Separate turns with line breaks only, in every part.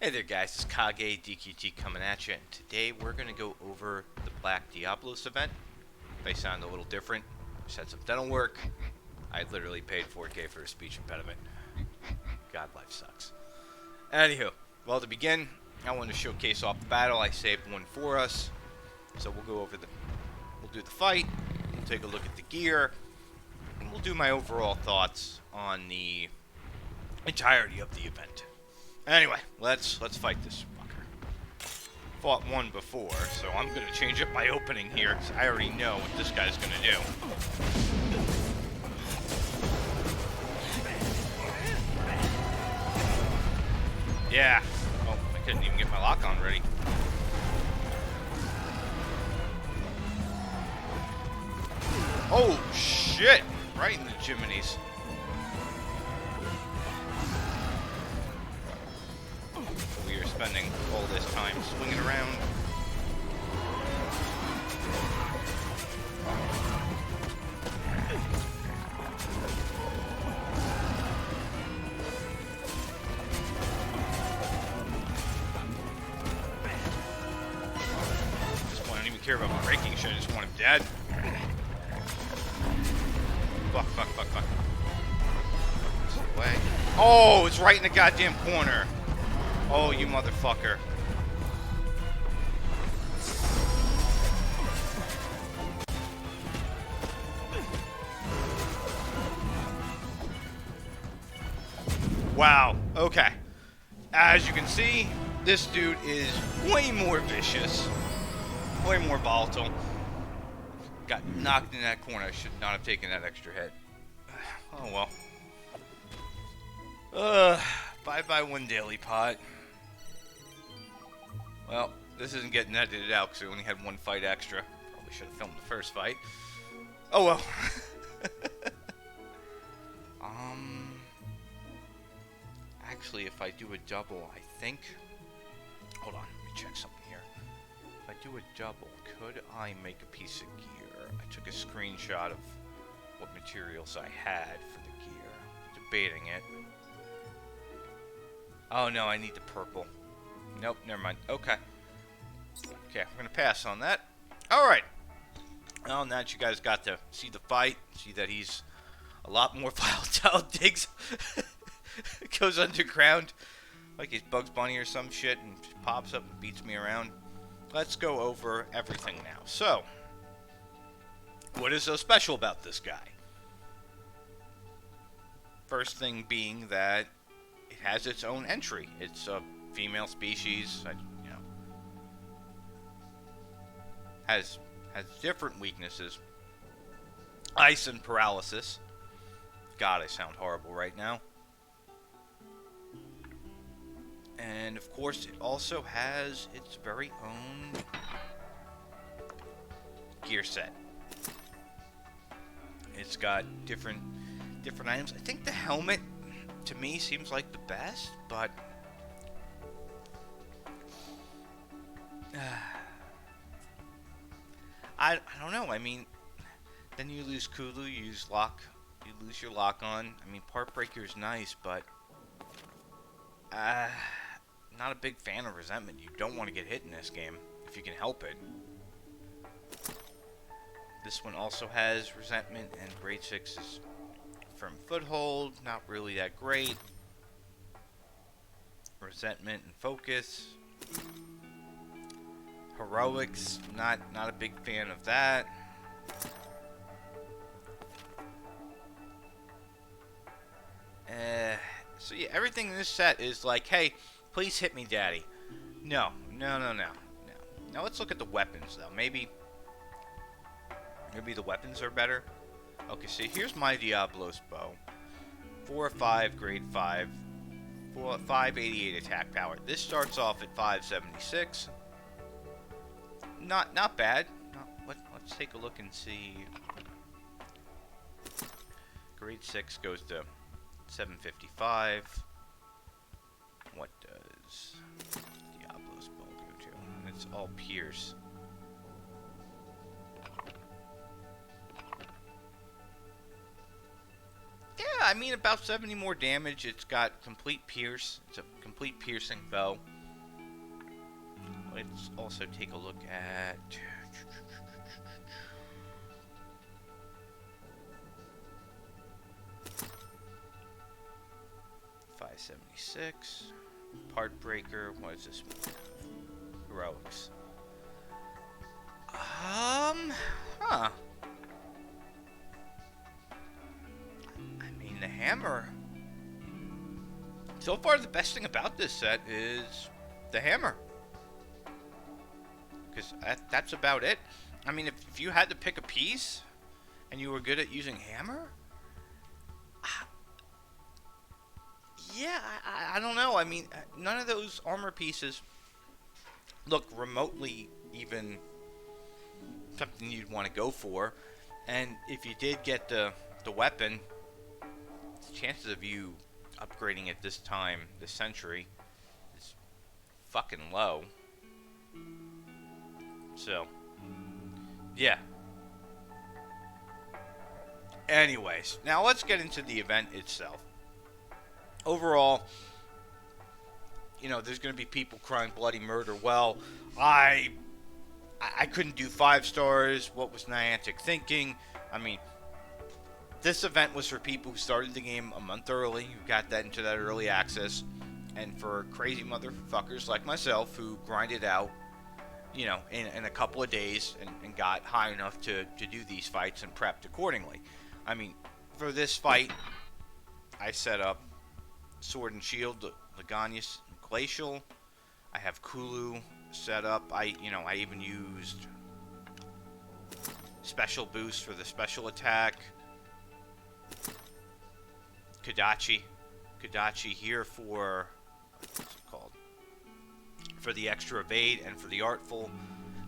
Hey there guys, it's Kage DQT coming at you, and today we're going to go over the Black Diablos event. They sound a little different. Just some dental work. I literally paid $4K for a speech impediment. God, life sucks. Anywho, well, to begin, I want to showcase off the battle. I saved one for us. So we'll go over we'll do the fight, we'll take a look at the gear, and we'll do my overall thoughts on the entirety of the event. Anyway, let's fight this fucker. Fought one before, so I'm gonna change up my opening here, because I already know what this guy's gonna do. Yeah. Oh, I couldn't even get my lock on ready. Oh, shit! Right in the chimneys. We are spending all this time swinging around. At this point, I don't even care about my breaking shit, I just want him dead. Fuck. This way. Oh, it's right in the goddamn corner. Oh, you motherfucker. Wow, okay. As you can see, this dude is way more vicious, way more volatile. Got knocked in that corner. I should not have taken that extra hit. Oh well. Bye-bye one daily pot. Well, this isn't getting edited out because we only had one fight extra. Probably should have filmed the first fight. Oh well. Actually, if I do a double, I think... Hold on, let me check something here. If I do a double, could I make a piece of gear? I took a screenshot of what materials I had for the gear. Debating it. Oh no, I need the purple. Nope, never mind. Okay. Okay, we're gonna pass on that. Alright. Well, now that you guys got to see the fight, see that he's a lot more volatile, digs, goes underground, like he's Bugs Bunny or some shit, and just pops up and beats me around. Let's go over everything now. So, what is so special about this guy? First thing being that it has its own entry. It's a female species, has different weaknesses. Ice and paralysis. God, I sound horrible right now. And of course, it also has its very own gear set. It's got different items. I think the helmet, to me, seems like the best, but I don't know. I mean, then you lose Kulu, you lose your lock on. I mean, Part Breaker's nice, but not a big fan of resentment. You don't want to get hit in this game if you can help it. This one also has resentment, and grade 6 is firm foothold, not really that great. Resentment and focus. Heroics, not a big fan of that. So yeah, everything in this set is like, hey, please hit me, daddy. No. Now let's look at the weapons, though. Maybe the weapons are better. Okay, so here's my Diablos bow. 4-5, grade 5. 588 attack power. This starts off at 576. Not bad. Let's take a look and see. Grade 6 goes to 755. What does Diablos bow go to? It's all pierce. Yeah, I I mean, about 70 more damage. It's got complete pierce. It's a complete piercing bow. Let's also take a look at... 576. Part breaker. What is this one? Heroics. Huh. I mean, the hammer. So far, the best thing about this set is the hammer. Because that's about it. I mean, if you had to pick a piece and you were good at using hammer, yeah, I don't know. I mean, none of those armor pieces look remotely even something you'd want to go for. And if you did get the weapon, the chances of you upgrading it this century, is fucking low. So, yeah. Anyways, now let's get into the event itself. Overall, you know, there's going to be people crying bloody murder. Well, I couldn't do 5 stars. What was Niantic thinking? I mean, this event was for people who started the game a month early, who got that into that early access, and for crazy motherfuckers like myself who grinded out, you know, in a couple of days and got high enough to do these fights and prepped accordingly. I mean, for this fight, I set up Sword and Shield, Leganius, Glacial. I have Kulu set up. I even used special boost for the special attack. Kadachi here for, what's it called? For the extra evade and for the artful.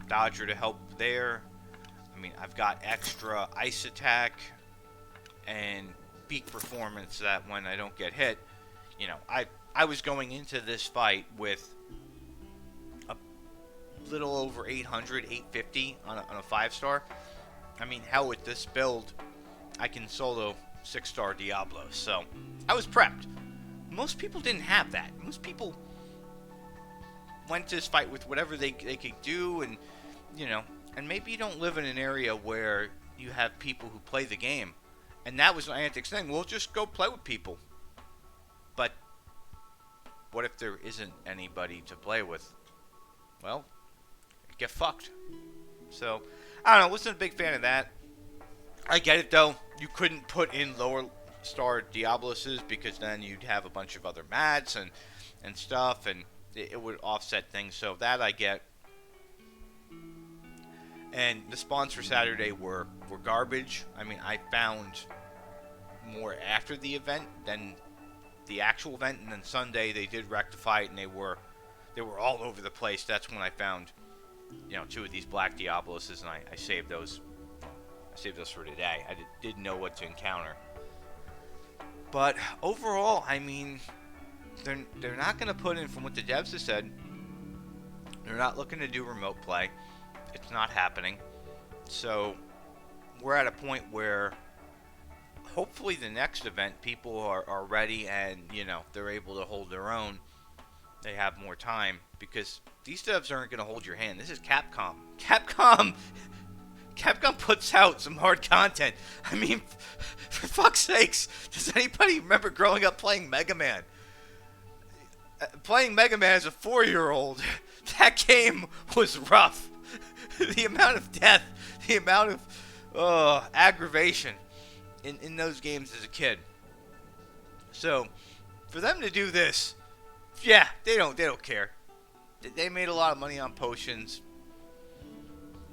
Dodger to help there. I mean, I've got extra ice attack and peak performance that when I don't get hit, you know, I was going into this fight with a little over 800, 850 on a 5-star. I mean, hell, with this build, I can solo 6-star Diablos. So, I was prepped. Most people didn't have that. Most people went to this fight with whatever they could do, and, you know, and maybe you don't live in an area where you have people who play the game. And that was Niantic's thing. Well, just go play with people. But what if there isn't anybody to play with? Well, get fucked. So, I don't know. Wasn't a big fan of that. I get it, though. You couldn't put in lower star Diabloses because then you'd have a bunch of other mats and stuff, and it would offset things. So that I get. And the spawns for Saturday were garbage. I mean, I found more after the event than the actual event, and then Sunday they did rectify it, and they were all over the place. That's when I found, you know, 2 of these black Diabloses, and I saved those. I saved those for today. I didn't know what to encounter. But overall, I mean, they're not going to put in, from what the devs have said, they're not looking to do remote play. It's not happening. So we're at a point where hopefully the next event people are ready and, you know, they're able to hold their own. They have more time, because these devs aren't going to hold your hand. This is Capcom. Capcom puts out some hard content. I mean, for fuck's sakes, does anybody remember growing up playing Mega Man? Playing Mega Man as a 4-year-old, that game was rough. The amount of death, the amount of aggravation in those games as a kid. So, for them to do this, yeah, they don't care. They made a lot of money on potions.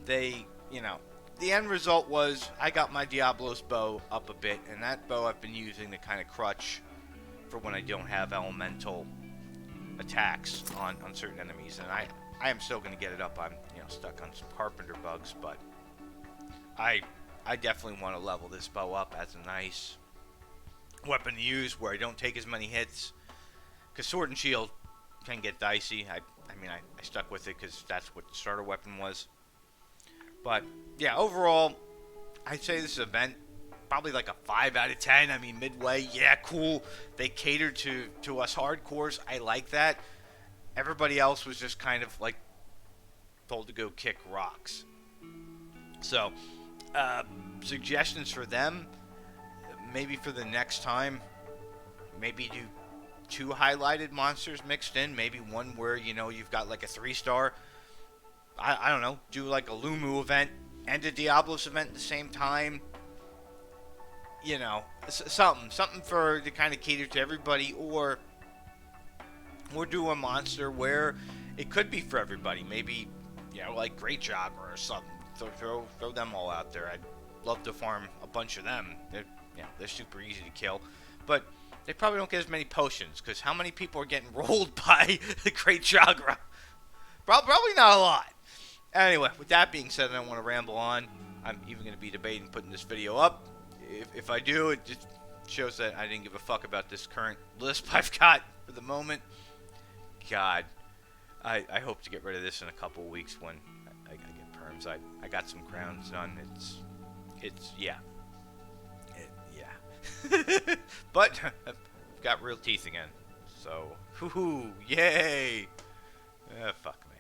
They, you know, the end result was I got my Diablos bow up a bit, and that bow I've been using to kind of crutch for when I don't have elemental attacks on certain enemies, and I am still going to get it up. I'm, you know, stuck on some carpenter bugs, but I definitely want to level this bow up as a nice weapon to use where I don't take as many hits, because Sword and Shield can get dicey. I mean, I stuck with it because that's what the starter weapon was. But yeah, overall, I'd say this event probably like a 5 out of 10. I mean, Midway, yeah, cool. They catered to us hardcores. I like that. Everybody else was just kind of like told to go kick rocks. So, suggestions for them, maybe for the next time, maybe do 2 highlighted monsters mixed in. Maybe one where, you know, you've got like a 3-star. I don't know, do like a Lumu event and a Diablos event at the same time. You know, something for to kind of cater to everybody, or do a monster where it could be for everybody. Maybe, you know, like Great Jogger or something. Throw them all out there. I'd love to farm a bunch of them. They're super easy to kill, but they probably don't get as many potions, because how many people are getting rolled by the Great Jogger? Probably not a lot. Anyway, with that being said, I don't want to ramble on. I'm even going to be debating putting this video up. If I do, it just shows that I didn't give a fuck about this current list I've got for the moment. God, I hope to get rid of this in a couple weeks when I get perms. I got some crowns done. Yeah. But I've got real teeth again. So, yay. Fuck me.